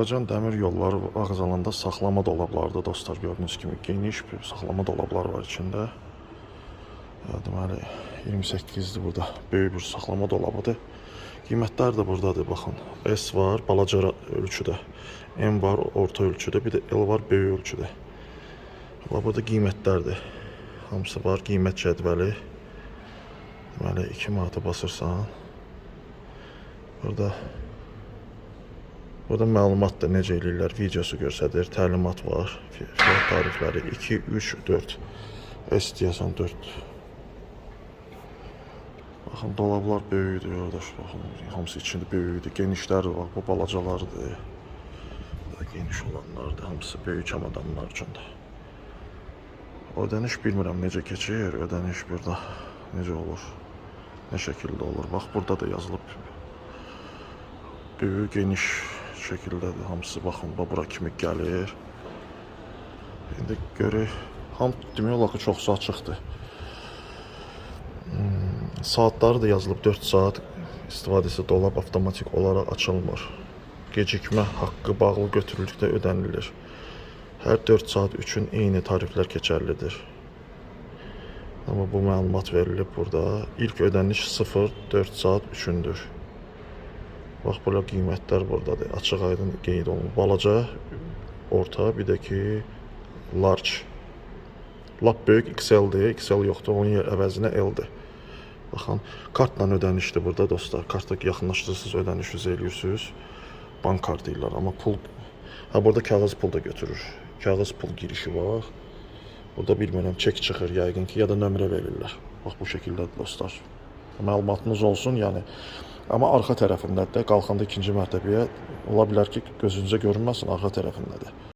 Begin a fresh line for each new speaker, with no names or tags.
Azərbaycan dəmir yolları vağzalında saxlama dolablarında dostlar, gördüyünüz kimi geniş bir saxlama dolablar var içində. Deməli 28-dir burada, böyük bir saxlama dolabıdır. Qiymətlər də buradadır, baxın. S var balaca ölçüdə, M var orta ölçüdə, bir də L var böyük ölçüdə. Burada qiymətlərdir. Hamısı var, qiymət cədvəli. Deməli 2 manata basırsan. Burada məlumat da necə eləyirlər, videosu göstərir, təlimat var, fiyat tarifləri 2, 3, 4. S deyəsən 4. Baxın, dolablar böyükdür, yoldaş, baxın, hamısı içində böyükdür, genişləri var, bu balacalardır. Geniş olanlardır, hamısı böyük çamadanlar üçündür. Ödəniş bilmirəm necə keçir, ödəniş burada necə olur, nə şəkildə olur. Bax, burada da yazılıb, böyük, geniş şəkildədir hamısı, baxın, bura kimi gəlir. İndi görək, demək olar ki, çoxsu açıqdır. Saatları da yazılıb 4 saat istifadəsi dolab avtomatik olaraq açılmır. Gecikmə haqqı bağlı götürüldükdə ödənilir. Hər 4 saat üçün eyni tariflər keçərlidir. Amma bu məlumat verilib burada. İlk ödəniş 0-4 saat üçündür. Bax, belə qiymətlər buradadır. Açıq aydın qeyd olunur. Balaca, orta, bir də ki, large. Lap böyük XL-dir. XL yoxdur, onun əvəzinə L-dir. Baxın, kartla ödənişdir burada dostlar. Kartla yaxınlaşdırırsınız, ödəniş üzə eləyirsiniz. Bank kartı ilə. Amma pul, burada kağız pul da götürür. Kağız pul girişi var. Burada bilmirəm, çek çıxır yəqin ki, ya da nömrə verirlər. Bax, bu şəkildədir dostlar. Məlumatınız olsun, yəni. Amma arxa tərəfindədir də, qalxanda ikinci mərtəbəyə ola bilər ki, gözünüzə görünməsin, arxa tərəfindədir.